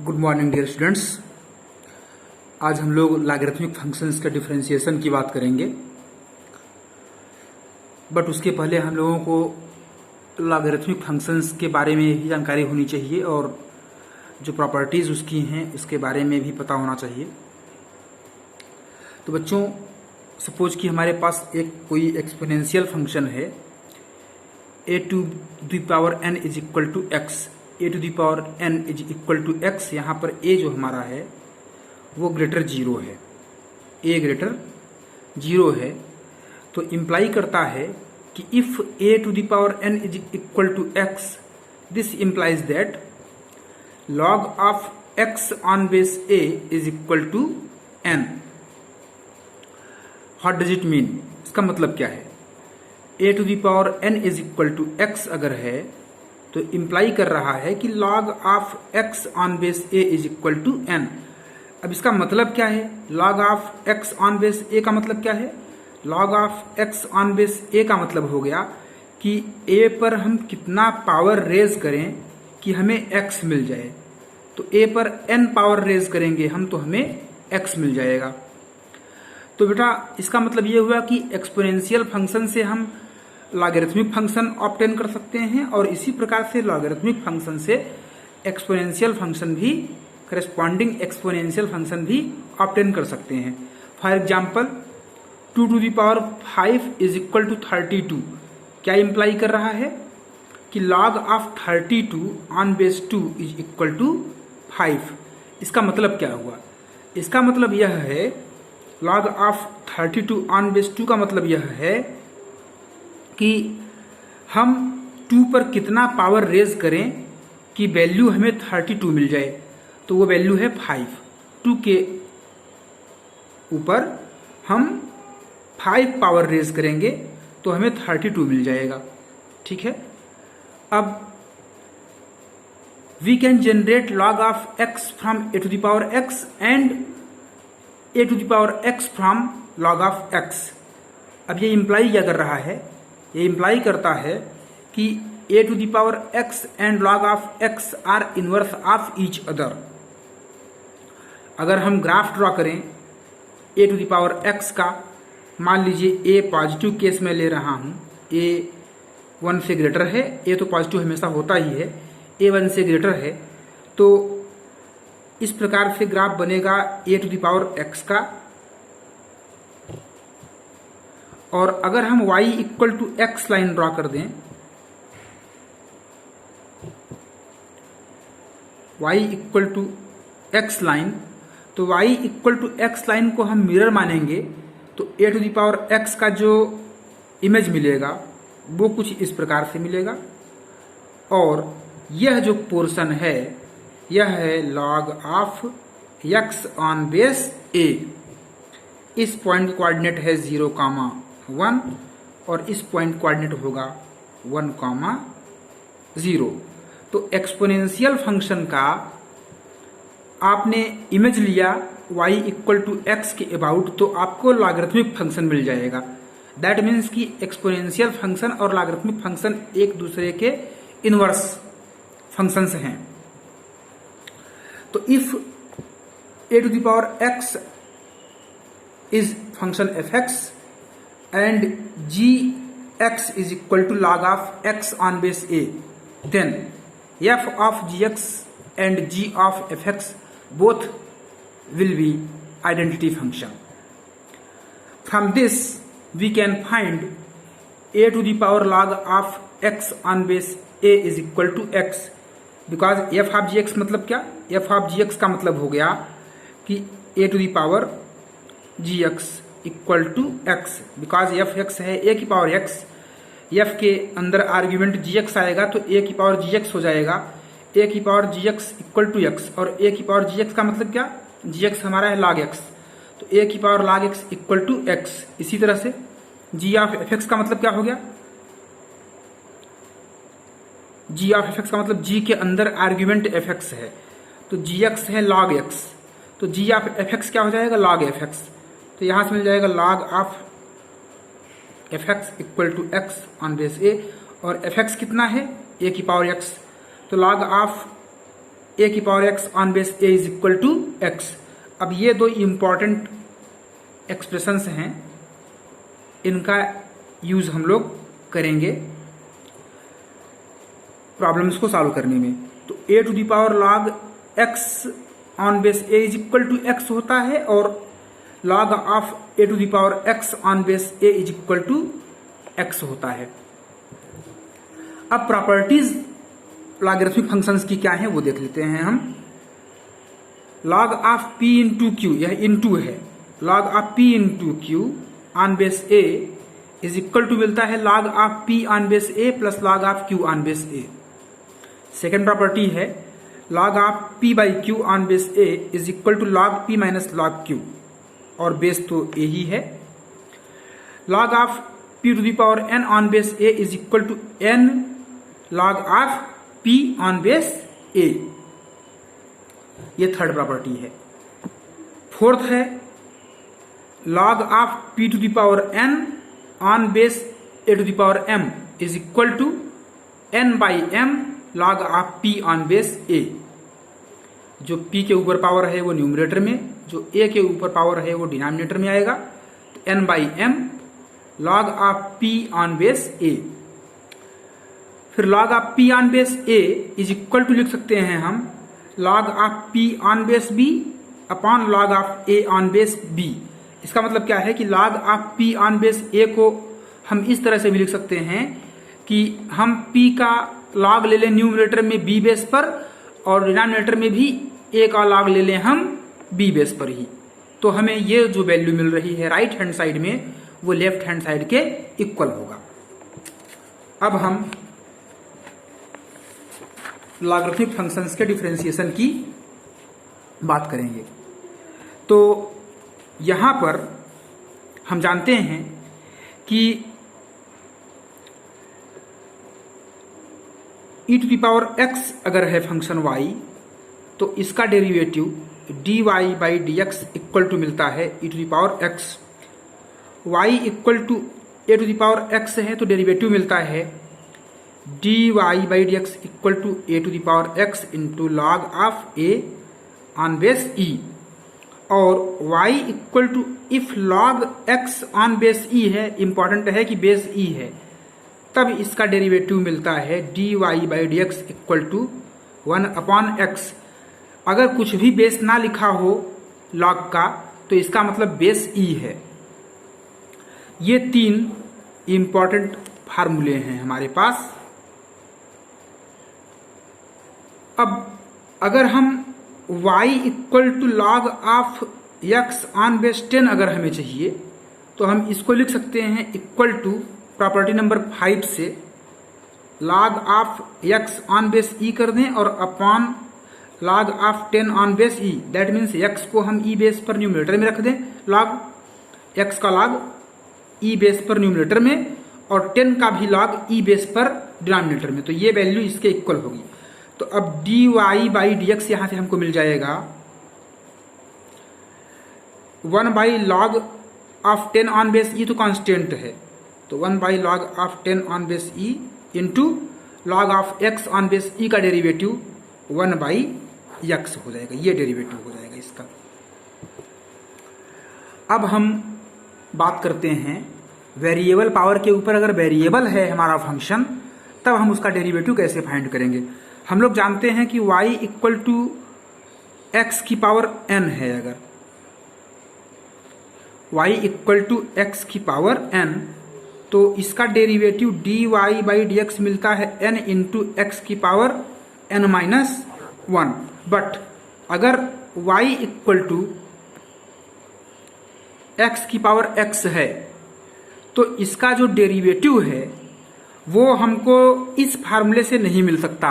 Good morning dear students. आज हम लोग लॉगरिथमिक फंक्शंस का डिफरेंशिएशन की बात करेंगे, बट उसके पहले हम लोगों को लॉगरिथमिक फंक्शंस के बारे में भी जानकारी होनी चाहिए और जो प्रॉपर्टीज़ उसकी हैं उसके बारे में भी पता होना चाहिए। तो बच्चों, सपोज कि हमारे पास एक कोई एक्सपोनेंशियल फंक्शन है a to the power n is equal to x. a to the power n is equal to x, यहाँ पर a जो हमारा है वो ग्रेटर जीरो है, a ग्रेटर जीरो है। तो इम्प्लाई करता है कि if a to the power n is equal to x, this implies that log of x on base a is equal to n। What does it mean? इसका मतलब क्या है? a to the power n is equal to x अगर है तो imply कर रहा है कि log of x on base a is equal to n। अब इसका मतलब क्या है? log of x on base a का मतलब क्या है? log of x on base a का मतलब हो गया कि a पर हम कितना पावर रेज करें कि हमें x मिल जाए। तो a पर n पावर रेज करेंगे हम तो हमें x मिल जाएगा। तो बेटा इसका मतलब ये हुआ कि एक्सपोनेंशियल फंक्शन से हम लॉगरिथमिक फंक्शन ऑब्टेन कर सकते हैं और इसी प्रकार से लॉगरिथमिक फंक्शन से एक्सपोनेंशियल फंक्शन भी, करस्पॉन्डिंग एक्सपोनेंशियल फंक्शन भी ऑब्टेन कर सकते हैं। For example 2 to the power 5 is equal to 32 क्या इम्प्लाई कर रहा है कि log of 32 on base 2 is equal to 5। इसका मतलब क्या हुआ? इसका मतलब यह है log ऑफ 32 ऑन बेस 2 का मतलब यह है कि हम 2 पर कितना पावर रेज करें कि वैल्यू हमें 32 मिल जाए। तो वो वैल्यू है 5। 2 के ऊपर हम 5 पावर रेज करेंगे तो हमें 32 मिल जाएगा। ठीक है। अब we can generate log of x from a to the power x and a to the power x फ्रॉम log ऑफ x। अब ये इम्प्लाई क्या कर रहा है? ये इम्प्लाई करता है कि a to the power x and log of x are inverse of each other. अगर हम ग्राफ ड्रॉ करें a to the power x का, मान लीजिए a पॉजिटिव केस में ले रहा हूं, a 1 से ग्रेटर है, a तो पॉजिटिव हमेशा होता ही है, a 1 से ग्रेटर है, तो इस प्रकार से ग्राफ बनेगा a to the power x का। और अगर हम y equal to x line draw कर दें, y equal to x line, तो y equal to x line को हम मिरर मानेंगे तो a to the power x का जो इमेज मिलेगा वो कुछ इस प्रकार से मिलेगा। और यह जो पोर्शन है यह है log of x on base a। इस पॉइंट कोऑर्डिनेट है 0,1 और इस पॉइंट कोऑर्डिनेट होगा 1,0। तो एक्सपोनेंशियल फंक्शन का आपने इमेज लिया y इक्वल टू एक्स के अबाउट, तो आपको लॉगरिथमिक फंक्शन मिल जाएगा। दैट मीन्स कि एक्सपोनेंशियल फंक्शन और लॉगरिथमिक फंक्शन एक दूसरे के इनवर्स फंक्शंस हैं। तो if a to the power x is function fx and gx is equal to log of x on base a, then f of gx and g of fx both will be identity function. From this we can find a to the power log of x on base a is equal to x, because f of gx मतलब क्या? f of gx का मतलब हो गया कि a to the power gx equal to x, because f x है a की power x, f के अंदर आर्ग्यूमेंट gx आएगा तो a की पावर gx हो जाएगा। a की power gx equal to x और a की पावर gx का मतलब क्या? gx हमारा है log x, तो a की power log x equal to x। इसी तरह से g ऑफ एफ एक्स का मतलब क्या हो गया? g ऑफ एफ एक्स का मतलब g के अंदर आर्ग्यूमेंट एफ एक्स है तो gx है log x, तो g ऑफ एफ एक्स क्या हो जाएगा? log f x. तो यहां से मिल जाएगा log of f x equal to x on base a, और एफ एक्स कितना है? a की पावर x, तो log ऑफ ए की power x on base a is equal to x. अब ये दो इंपॉर्टेंट एक्सप्रेशंस हैं, इनका यूज हम लोग करेंगे प्रॉब्लम्स को सॉल्व करने में। तो a to the power log x on base a is equal to x होता है और log of a to the power x on base a is equal to x होता है। अब प्रॉपर्टीज लॉगरिथमिक फंक्शंस की क्या है वो देख लेते हैं हम। log of p into q, यह इंटू है, log of p into q on base a is equal to मिलता है log of p on base a plus log of q on base a। Second property है log of p by q on base a is equal to log p minus log q, और base तो a ही है। log of p to the power n on base a is equal to n log of p on base a। ये third property है। Fourth है log of p to the power n on base a to the power m is equal to n by m log of p on base a। जो p के ऊपर power है वो numerator में, जो a के ऊपर पावर है वो डिनोमिनेटर में आएगा। तो n by m log of p on base a। फिर log of p on base a is equal to लिख सकते हैं हम log of p on base b upon log of a on base b। इसका मतलब क्या है कि log of p on base a को हम इस तरह से भी लिख सकते हैं कि हम p का log ले लें न्यूमरेटर में b बेस पर और डिनोमिनेटर में भी a का log ले लें हम b बेस पर ही। तो हमें ये जो वैल्यू मिल रही है राइट हैंड साइड में वो लेफ्ट हैंड साइड के इक्वल होगा। अब हम लॉगरिथमिक फंक्शंस के डिफरेंशिएशन की बात करेंगे। तो यहां पर हम जानते हैं कि e to the power x अगर है फंक्शन y तो इसका derivative dy by d x equal to मिलता है e to the power x। y equal to a to the power x है तो डेरिवेटिव मिलता है dy by d x equal to a to the power x into log of a on base e। और y equal to if log x on base e है, important है कि base e है, तब इसका derivative मिलता है dy by d x equal to 1 upon x। अगर कुछ भी बेस ना लिखा हो log का तो इसका मतलब बेस e है। ये तीन इंपॉर्टेंट फार्मूले हैं हमारे पास। अब अगर हम y equal to log of x on base 10 अगर हमें चाहिए तो हम इसको लिख सकते हैं इक्वल टू प्रॉपर्टी नंबर 5 से log of x on base e कर दें और upon log of 10 on base e। That means x को हम e बेस पर न्यूमरेटर में रख दें, log x का log e बेस पर न्यूमरेटर में और 10 का भी log e बेस पर डिनोमिनेटर में। तो ये वैल्यू इसके इक्वल होगी। तो अब dy बाई डी एक्स यहां से हमको मिल जाएगा 1 by log of 10 on base e, तो कांस्टेंट है, तो 1 by log of 10 on base e into log of x on base e का डेरिवेटिव 1 बाई x हो जाएगा। ये डेरिवेटिव हो जाएगा इसका। अब हम बात करते हैं वेरिएबल पावर के ऊपर। अगर वेरिएबल है हमारा फंक्शन तब हम उसका डेरिवेटिव कैसे फाइंड करेंगे। हम लोग जानते हैं कि y इक्वल टू एक्स की पावर n है। अगर y इक्वल टू एक्स की पावर n तो इसका derivative dy by d x मिलता है n इंटू एक्स की पावर n माइनस 1। बट अगर y इक्वल टू एक्स की पावर x है तो इसका जो डेरिवेटिव है वो हमको इस फार्मूले से नहीं मिल सकता।